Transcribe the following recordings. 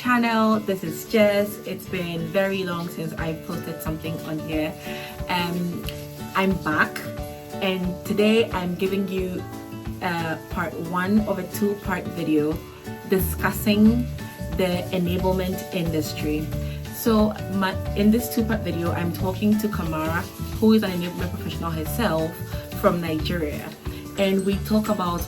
channel. This is Jess. It's been very long since I posted something on here. I'm back, and today I'm giving you part one of a two-part video discussing the enablement industry. So in this two-part video, I'm talking to Kamara, who is an enablement professional herself from Nigeria. And we talk about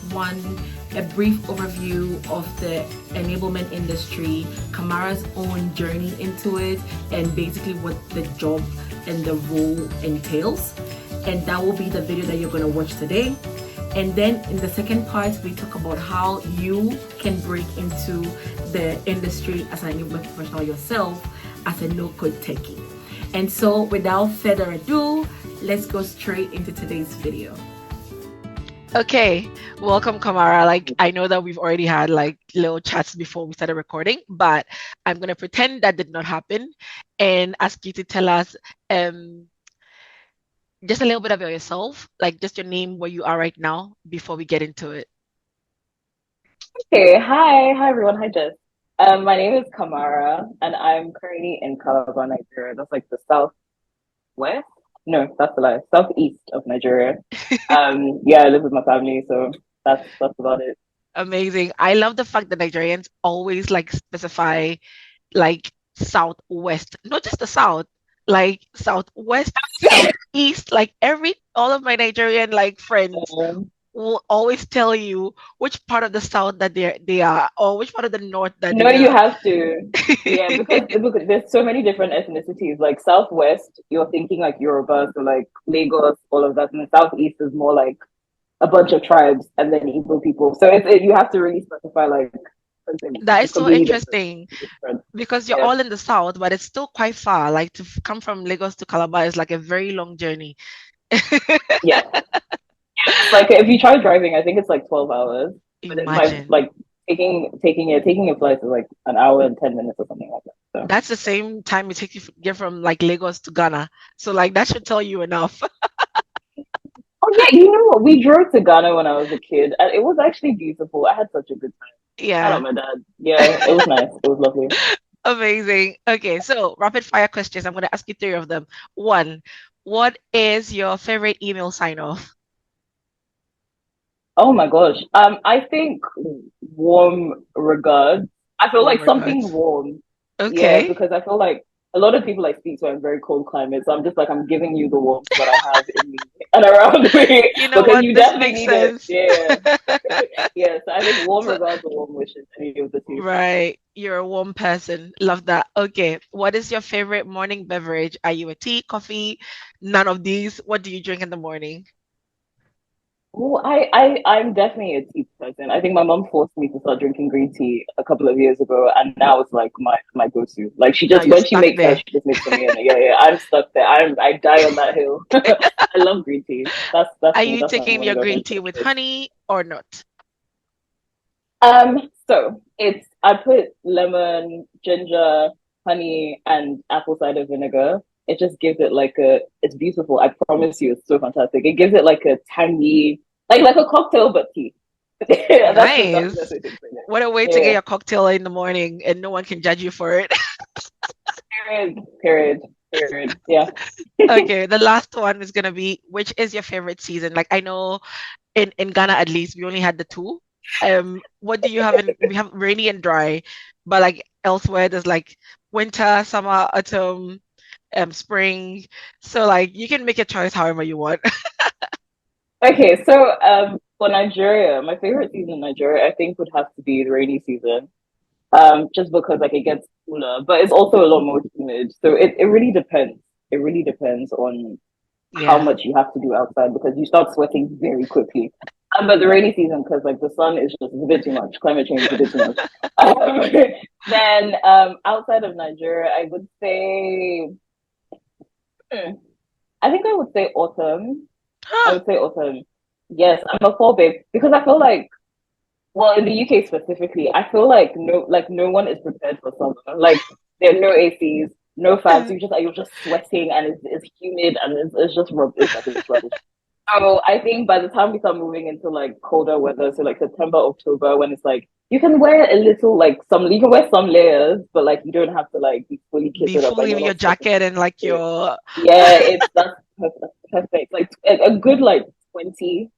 a brief overview of the enablement industry, Kamara's own journey into it, and basically what the job and the role entails. And that will be the video that you're going to watch today. And then in the second part, we talk about how you can break into the industry as an enablement professional yourself as a no-code techie. And so without further ado, let's go straight into today's video. Okay, welcome Kamara. I know that we've already had little chats before we started recording, but I'm gonna pretend that did not happen and ask you to tell us just a little bit about yourself, just your name, where you are right now, before we get into it. Okay, hi everyone, hi Jess. My name is Kamara, and I'm currently in Calabar, Nigeria. That's the southwest. No, that's a lie. Southeast of Nigeria. Yeah, I live with my family, so that's about it. Amazing. I love the fact that Nigerians always specify southwest, not just the south, southwest, southeast. All of my Nigerian friends will always tell you which part of the south that they are, or which part of the north that they are. No, you have to. Yeah, because there's so many different ethnicities. Southwest, you're thinking Yoruba, so Lagos, all of that, and the southeast is more a bunch of tribes and then Igbo people. So you have to really specify that is so interesting because you're all in the south, but it's still quite far. To come from Lagos to Calabar is a very long journey. Yeah. If you try driving, I think it's 12 hours. Imagine. But taking a flight is an hour and 10 minutes or something like that. So. That's the same time it takes you to get from Lagos to Ghana. So that should tell you enough. Oh yeah, you know what? We drove to Ghana when I was a kid, and it was actually beautiful. I had such a good time. Yeah. Shout out my dad. Yeah, it was nice. It was lovely. Amazing. Okay, so rapid fire questions. I'm going to ask you 3 of them. 1, what is your favorite email sign off? Oh my gosh. I think warm regards. I feel something warm. Okay. Yeah, because I feel a lot of people speak to in very cold climates. So I'm just I'm giving you the warmth that I have in me and around me. You know because what? you This definitely makes need sense. it. Yeah. Yeah. So I think warm regards or warm wishes. Any of the two. Right. You're a warm person. Love that. Okay. What is your favorite morning beverage? Are you a tea, coffee? None of these. What do you drink in the morning? Oh, I'm definitely a tea person. I think my mom forced me to start drinking green tea a couple of years ago, and now it's my go-to. She just when she makes her, she just makes for me. And yeah, I'm stuck there. I die on that hill. I love green tea. That's Are you taking your green tea with honey or not? So I put lemon, ginger, honey, and apple cider vinegar. It just gives it it's beautiful. I promise you, it's so fantastic. It gives it a tangy, like a cocktail, but tea. Nice. What a way to get your cocktail in the morning and no one can judge you for it. Period. Yeah. Okay, the last one is going to be, which is your favorite season? I know in Ghana, at least, we only had the 2. What do you have we have rainy and dry, but elsewhere, there's winter, summer, autumn, spring. So you can make a choice however you want. Okay, so for Nigeria, my favorite season in Nigeria, I think, would have to be the rainy season. Just because it gets cooler, but it's also a lot more humid. So it really depends. It really depends on how much you have to do outside, because you start sweating very quickly. But the rainy season, because the sun is just a bit too much. Climate change is a bit too much. Then outside of Nigeria, I would say, I think I would say autumn. I would say autumn. Yes, I'm a fall babe, because I feel well, in the UK specifically, I feel no one is prepared for summer. There are no ACs, no fans. You're just sweating, and it's humid, and it's just rubbish. It's rubbish. So I think by the time we start moving into like colder weather, so like September, October, when it's like you can wear a little like some you can wear some layers, but like you don't have to like be fully Be kitted up and fully in you're your not sweating. jacket and like So, your yeah, that's perfect. Like a good like 20,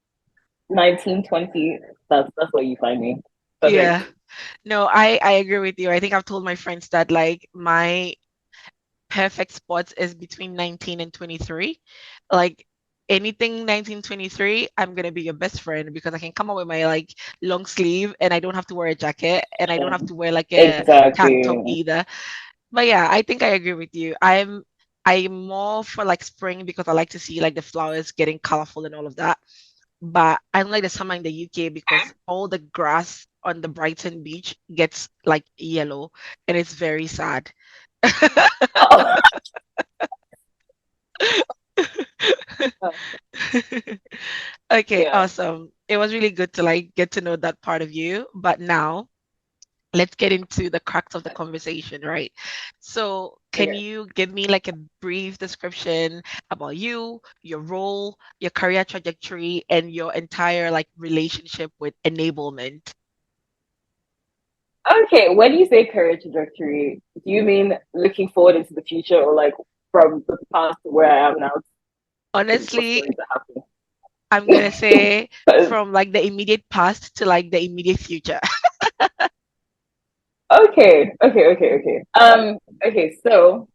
19, 20. That's where you find me. yeah. Perfect. No, I agree with you. I think I've told my friends that like my perfect spots is between 19 and 23. Like anything 19, 23, I'm gonna be your best friend because I can come up with my like long sleeve and I don't have to wear a jacket and I don't have to wear like a tank top Exactly. either. But yeah, I think I agree with you. I'm more for like spring because I like to see like the flowers getting colorful and all of that. But I don't like the summer in the UK because all the grass on the Brighton beach gets like yellow and it's very sad. Oh, Okay, yeah. awesome. It was really good to like get to know that part of you. But now let's get into the crux of the conversation, right? So, can Okay. you give me like a brief description about you, your role, your career trajectory, and your entire like relationship with enablement? Okay, when you say career trajectory, do you mean looking forward into the future or like from the past to where I am now to what's Honestly, going to happen? I'm gonna say 'Cause- from like the immediate past to like the immediate future. okay. Okay, so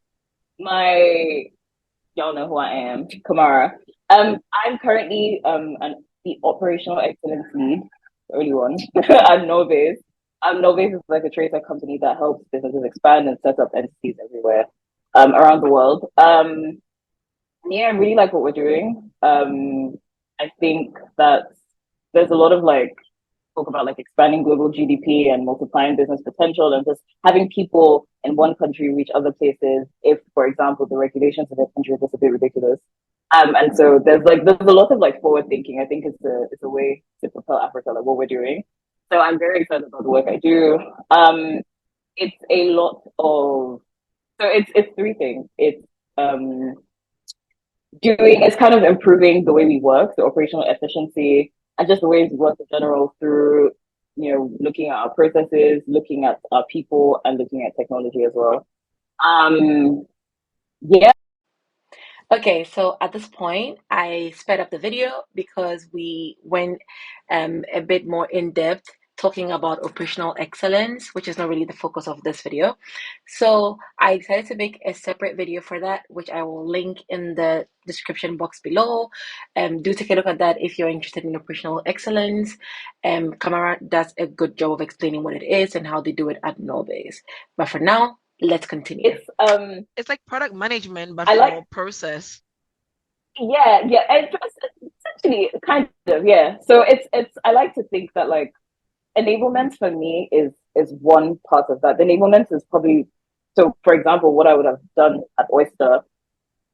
my y'all know who I am, Kamara. I'm currently the operational excellence lead, the only one at Norebase. Norebase is like a tracer company that helps businesses expand and set up entities everywhere around the world. Yeah, I really like what we're doing. I think that there's a lot of like talk about like expanding global GDP and multiplying business potential and just having people in one country reach other places if, for example, the regulations of their country are just a bit ridiculous. And so there's a lot of like forward thinking. I think it's a way to propel Africa, like what we're doing. So I'm very excited about the work I do. It's a lot of it's three things. Um it's kind of improving the way we work, the operational efficiency, and just the way we work in general through, looking at our processes, looking at our people, and looking at technology as well. Yeah. Okay, so at this point, I sped up the video because we went a bit more in depth talking about operational excellence, which is not really the focus of this video. So I decided to make a separate video for that, which I will link in the description box below. Do take a look at that if you're interested in operational excellence. Kamara does a good job of explaining what it is and how they do it at Norebase. But for now, let's continue. It's like product management, but I like for process. yeah, and essentially kind of, yeah. So it's I like to think that like enablement for me is one part of that. The enablement is probably so for example, what I would have done at Oyster,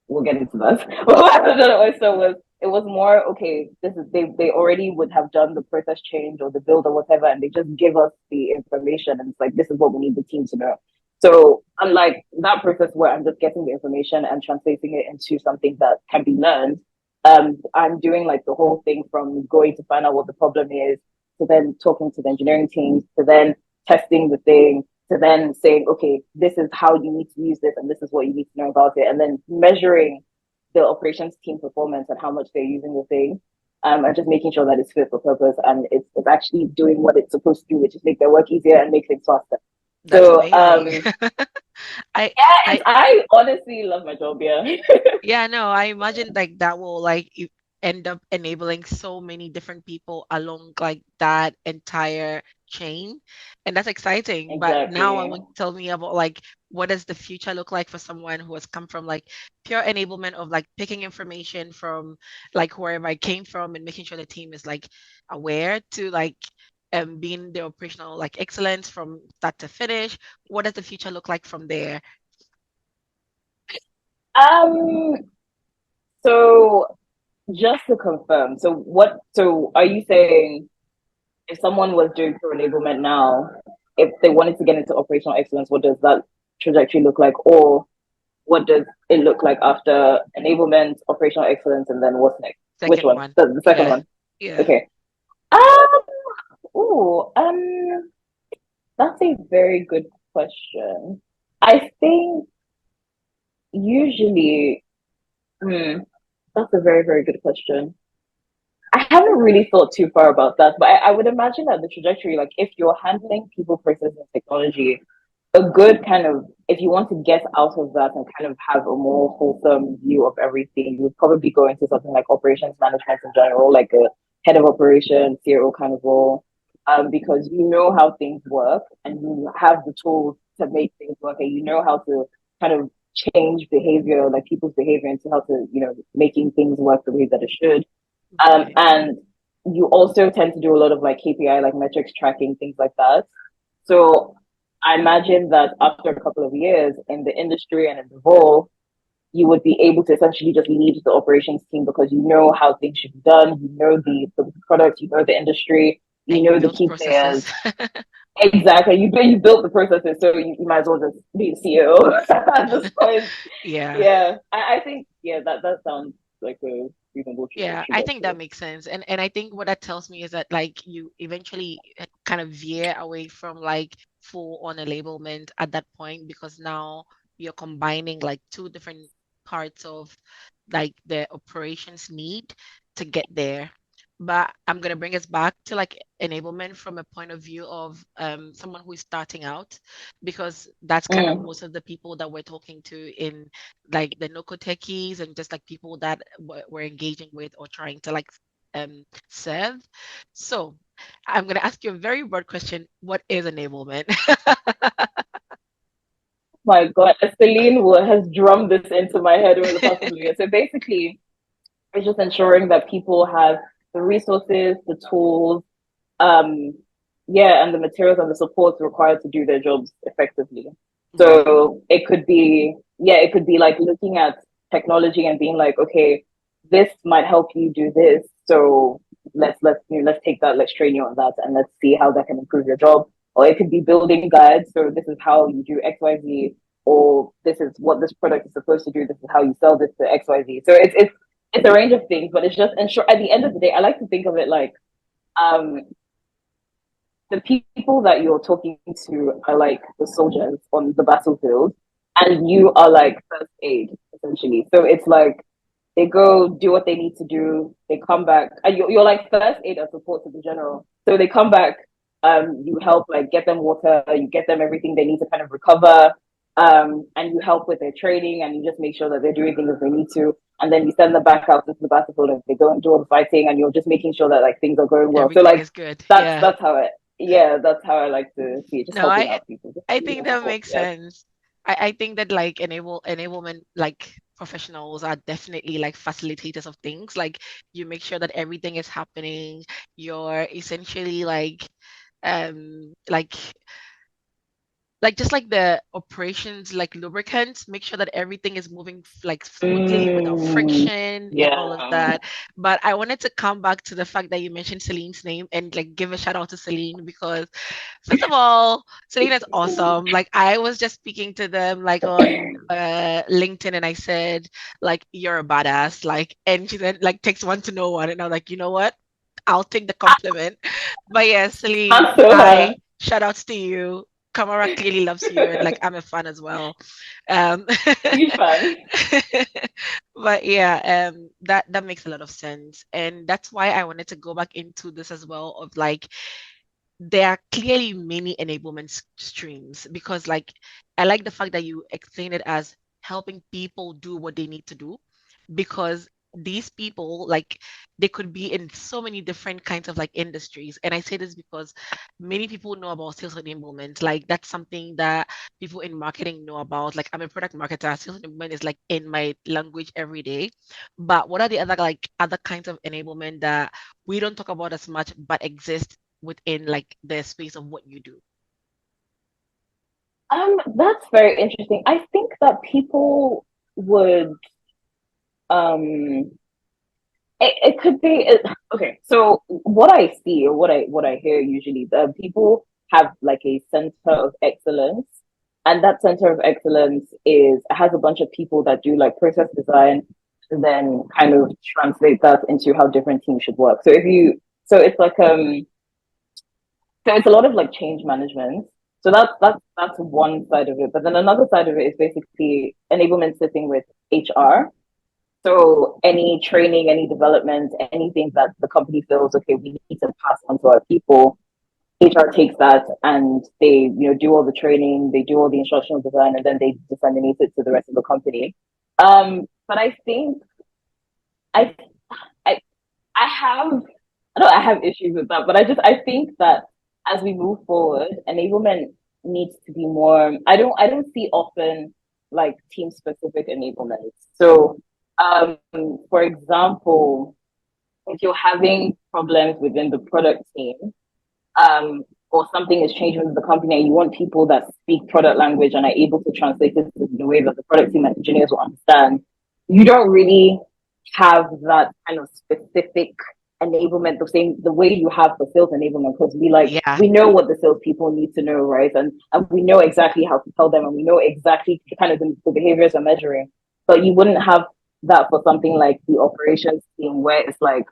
we'll get into that. What I would have done at Oyster was it was more okay, this is they already would have done the process change or the build or whatever, and they just give us the information and it's like this is what we need the team to know. So unlike that process where I'm just getting the information and translating it into something that can be learned, I'm doing like the whole thing from going to find out what the problem is, to then talking to the engineering teams, to then testing the thing, to then saying, okay, this is how you need to use this and this is what you need to know about it. And then measuring the operations team performance and how much they're using the thing. And just making sure that it's fit for purpose and it's actually doing what it's supposed to do, which is make their work easier and make things faster. That's So amazing. I yeah, I I honestly love my job, yeah. Yeah, no, I imagine like that will like end up enabling so many different people along like that entire chain. And that's exciting. But now I Exactly. want to tell me about like what does the future look like for someone who has come from like pure enablement of like picking information from like wherever I came from and making sure the team is like aware to like being the operational like excellence from start to finish. What does the future look like from there? Um, so just to confirm, so are you saying if someone was doing pro enablement now, if they wanted to get into operational excellence, what does that trajectory look like? Or what does it look like after enablement, operational excellence, and then what's next? Which Second one? one. The second Yeah. one. Yeah. Okay. Um, ooh, that's a very good question. I think usually, hmm, that's a very, very good question. I haven't really thought too far about that, but I would imagine that the trajectory, like if you're handling people, process, and technology, a good kind of, if you want to get out of that and kind of have a more wholesome view of everything, you would probably go into something like operations management in general, like a head of operations, CRO kind of role, because you know how things work and you have the tools to make things work and you know how to kind of change behavior, like people's behavior into how to, making things work the way that it should. Okay. And you also tend to do a lot of like KPI, like metrics tracking, things like that. So I imagine that after a couple of years in the industry and in the role, you would be able to essentially just lead the operations team because you know how things should be done, you know the product, you know the industry, you And you know the built key players. processes. Exactly. You built the processes, so you might as well just be the CEO at this point. Yeah. Yeah. I think that sounds like a reasonable Yeah, I think that trajectory. makes sense. And I think what that tells me is that like you eventually kind of veer away from like full on enablement at that point because now you're combining like two different parts of like the operations need to get there. But I'm gonna bring us back to like enablement from a point of view of someone who is starting out, because that's kind of Mm. most of the people that we're talking to in like the no-code techies and just like people that we're engaging with or trying to like serve. So I'm gonna ask you a very broad question. What is enablement? My God, Celine has drummed this into my head over the past couple of years. So basically, it's just ensuring that people have the resources, the tools, um, and the materials and the supports required to do their jobs effectively. Right. So it could be like looking at technology and being like, okay, this might help you do this. So let's take that, let's train you on that, and let's see how that can improve your job. Or it could be building guides. So this is how you do X, Y, Z, or this is what this product is supposed to do. This is how you sell this to X, Y, Z. So it's a range of things, but it's just ensure at the end of the day, I like to think of it like um the people that you're talking to are like the soldiers on the battlefield, and you are like first aid essentially. So it's like they go do what they need to do, they come back, and you're like first aid and support to the general. So they come back, you help like get them water, you get them everything they need to kind of recover, and you help with their training, and you just make sure that they're doing things as they need to. And then you send them back out to the battlefield and they go and do all the fighting, and you're just making sure that like things are going well. So Everything like is good. that's Yeah. that's how it yeah, that's how I like to see it, just No, helping I out people, just I giving think them that support. makes Yeah. sense. I think that like enablement like professionals are definitely like facilitators of things. Like you make sure that everything is happening. You're essentially like just like the operations like lubricants, make sure that everything is moving like smoothly without Mm, friction and all of yeah. that. But I wanted to come back to the fact that you mentioned Celine's name and like give a shout out to Celine because first of all, Celine is awesome. Like I was just speaking to them like on LinkedIn and I said like you're a badass. Like and she said like takes one to know one. And I was like, you know what? I'll take the compliment. But yeah, Celine, Not so hi. her. Shout outs to you. Kamara clearly loves you and like I'm a fan as well. Um Huge fan. but yeah, that makes a lot of sense. And that's why I wanted to go back into this as well of like there are clearly many enablement streams because like I like the fact that you explain it as helping people do what they need to do because these people like they could be in so many different kinds of like industries. And I say this because many people know about sales enablement. Like that's something that people in marketing know about. Like I'm a product marketer, sales enablement is like in my language every day. But what are the other like other kinds of enablement that we don't talk about as much but exist within like the space of what you do? That's very interesting. I think that people would um it could be okay. So what I see or what I hear usually, the people have like a center of excellence, and that center of excellence is has a bunch of people that do like process design, then kind of translate that into how different teams should work. So it's like so it's a lot of like change management. So that's one side of it. But then another side of it is basically enablement sitting with HR. So any training, any development, anything that the company feels okay, we need to pass on to our people. HR takes that and they, do all the training, they do all the instructional design, and then they disseminate it to the rest of the company. But I think I I I have I have issues with that, but I think that as we move forward, enablement needs to be more. I don't see often like team specific enablement. So, for example, if you're having problems within the product team, or something is changing with the company and you want people that speak product language and are able to translate it in the way that the product team and engineers will understand, you don't really have that kind of specific enablement the way you have for sales enablement, because we know what the sales people need to know, right? And we know exactly how to tell them, and we know exactly kind of the behaviors we're measuring. But you wouldn't have that for something like the operations team, where it's like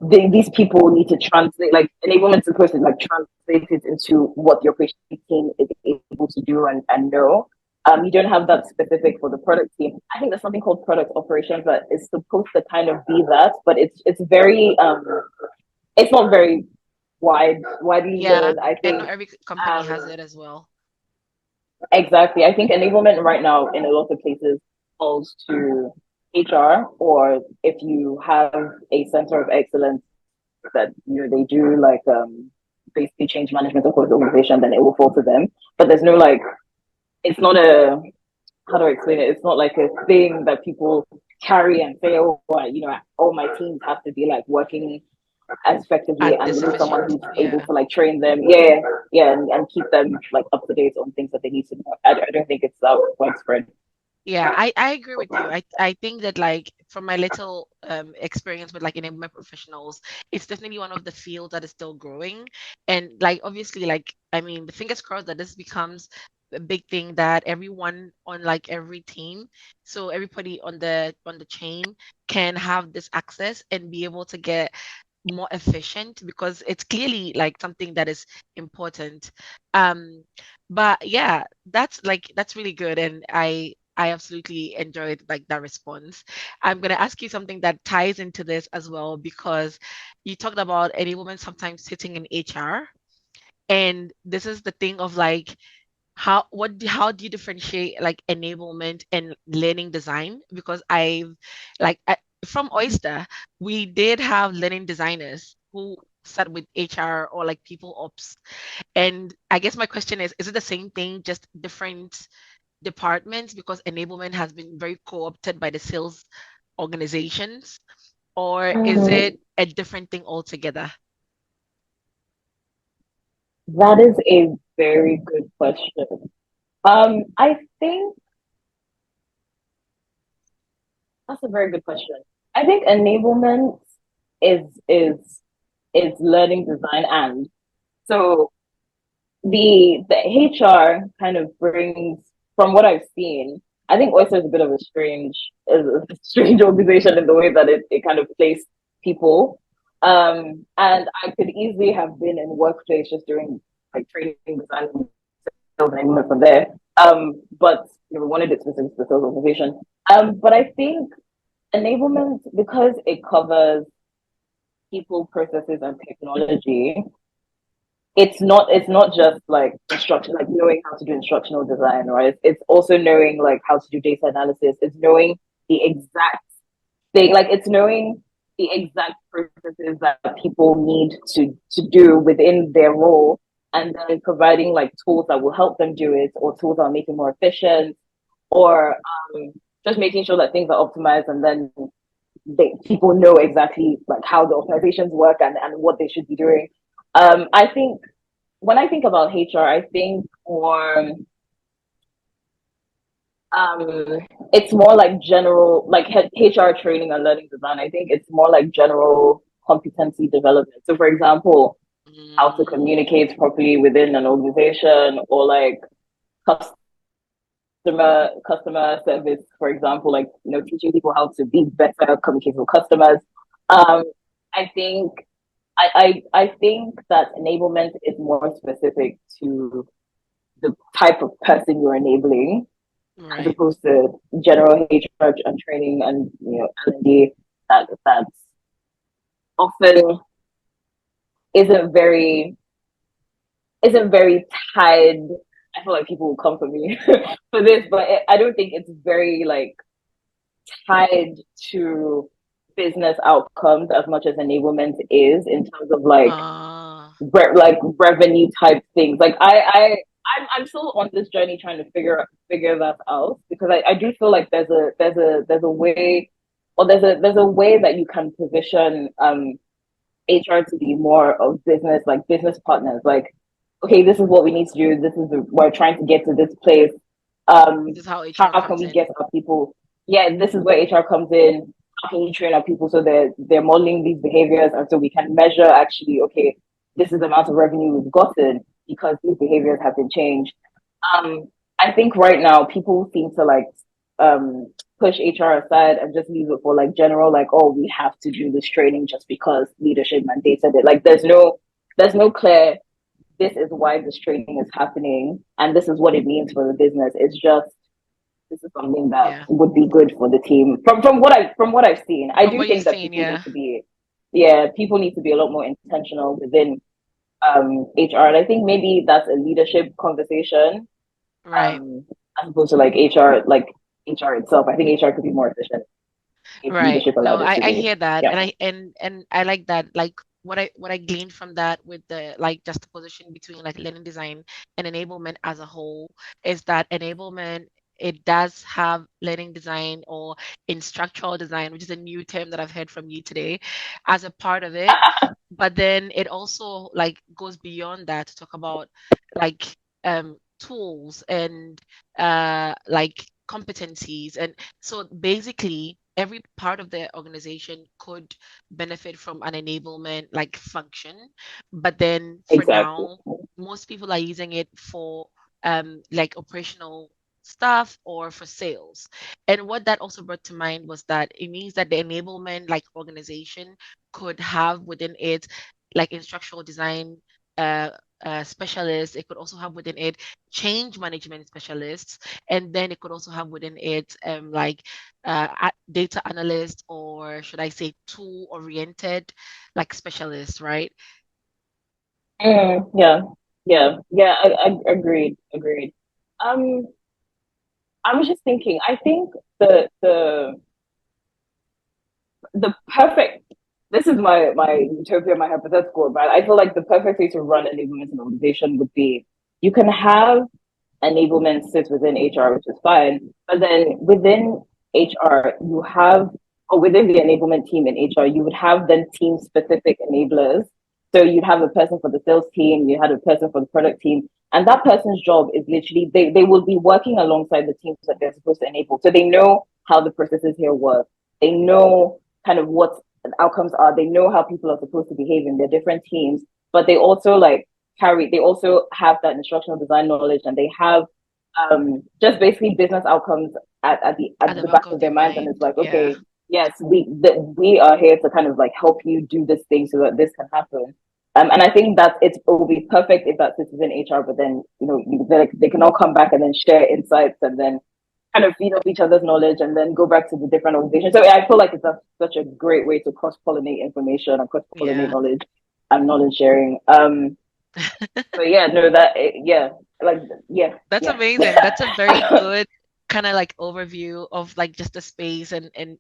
these people need to translate, like enablement is supposed to like translate it into what the operations team is able to do and know. You don't have that specific for the product team. I think there's something called product operations that is supposed to kind of be that, but it's very it's not very widely used. I think, and not every company has it as well. Exactly. I think enablement right now in a lot of places falls to HR, or if you have a center of excellence that they do like basically change management across the organization, then it will fall to them. But there's no like, it's not a, how do I explain it? It's not like a thing that people carry and say, oh, all my teams have to be like working as effectively, and we need someone who's able to like train them, and keep them like up to date on things that they need to know. I don't think it's that widespread. Yeah, I agree with you. I think that like from my little experience with like enablement professionals, it's definitely one of the fields that is still growing. And like obviously, like I mean, the fingers crossed that this becomes a big thing that everyone on like every team, so everybody on the chain can have this access and be able to get more efficient, because it's clearly like something that is important. But yeah, that's really good, and I absolutely enjoyed like that response. I'm going to ask you something that ties into this as well, because you talked about enablement sometimes sitting in HR, and this is the thing of like how do you differentiate like enablement and learning design? Because from Oyster, we did have learning designers who sat with HR or like people ops. And I guess my question is it the same thing, just different departments, because enablement has been very co-opted by the sales organizations, or is it a different thing altogether? That is a very good question. I think that's a very good question. I think enablement is learning design, and so the HR kind of brings, from what I've seen, I think Oyster is a bit of a strange organization in the way that it kind of places people. And I could easily have been in workplace just doing like training design and from there. But we wanted it specific to the sales organization. But I think enablement, because it covers people, processes, and technology, it's not just like instruction, like knowing how to do instructional design, right? It's also knowing like how to do data analysis. It's knowing the exact thing, like it's knowing the exact processes that people need to do within their role, and then providing like tools that will help them do it, or tools that will make it more efficient, or just making sure that things are optimized, and then people know exactly like how the organizations work and what they should be doing. I think when I think about HR, I think more it's more like general, like HR training and learning design. I think it's more like general competency development. So, for example, how to communicate properly within an organization, or like customer customer service, for example, like, teaching people how to be better communicating with customers. I think I think that enablement is more specific to the type of person you're enabling, as Right. opposed to general HR and training and L&D that's often isn't very tied. I feel like people will come for me for this, but I don't think it's very like tied to business outcomes as much as enablement is, in terms of like revenue type things. Like I'm still on this journey trying to figure that out, because I do feel like there's a way, or there's a way that you can position HR to be more of business, like business partners. Like, okay, this is what we need to do. We're trying to get to this place. This is how HR How can comes we in. get our people? Yeah, this is where HR comes in. How can you train our people so they're modeling these behaviors, and so we can measure, actually, okay, this is the amount of revenue we've gotten because these behaviors have been changed. I think right now people seem to like push HR aside and just leave it for like general, like, oh, we have to do this training just because leadership mandated it. Like, there's no clear, this is why this training is happening and this is what it means for the business. It's just, this is something that would be good for the team. From what I've seen, I do think that people need to be, people need to be a lot more intentional within HR. And I think maybe that's a leadership conversation, Right. as opposed to like HR itself. I think HR could be more efficient if Right. leadership No, allowed it to I be. hear that, Yeah. and I like that. Like what I gleaned from that, with the like juxtaposition between like learning design and enablement as a whole, is that enablement, it does have learning design or instructional design, which is a new term that I've heard from you today, as a part of it. But then it also like goes beyond that to talk about like tools and like competencies. And so basically every part of the organization could benefit from an enablement like function, but then for Exactly. now most people are using it for like operational stuff or for sales. And what that also brought to mind was that it means that the enablement like organization could have within it like instructional design specialists. It could also have within it change management specialists, and then it could also have within it like data analysts, or should I say tool oriented like specialists, right? Yeah. I agreed. I was just thinking. I think the perfect. This is my utopia, my hypothetical, but I feel like the perfect way to run enablement in an organization would be, you can have enablement sits within HR, which is fine. But then within HR, you have, or within the enablement team in HR, you would have then team specific enablers. So you'd have a person for the sales team, you had a person for the product team, and that person's job is literally, they will be working alongside the teams that they're supposed to enable. So they know how the processes here work. They know kind of what the outcomes are. They know how people are supposed to behave in their different teams, but they also they also have that instructional design knowledge, and they have just basically business outcomes at the back of their minds. And it's like, okay, yes, we are here to kind of like help you do this thing so that this can happen. And I think that it will be perfect if that sits within HR, but then they can all come back and then share insights and then kind of feed off each other's knowledge and then go back to the different organizations. So I feel like it's such a great way to cross-pollinate information and cross-pollinate knowledge and knowledge sharing. But yeah, no, That's amazing. That's a very good kind of like overview of like just the space and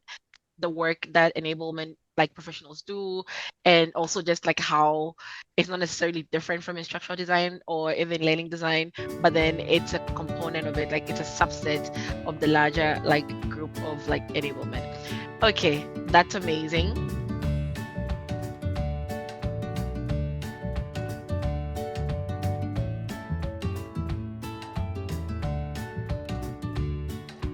the work that enablement like professionals do, and also just like how it's not necessarily different from instructional design or even learning design, but then it's a component of it, like it's a subset of the larger like group of like enablement. Okay, that's amazing.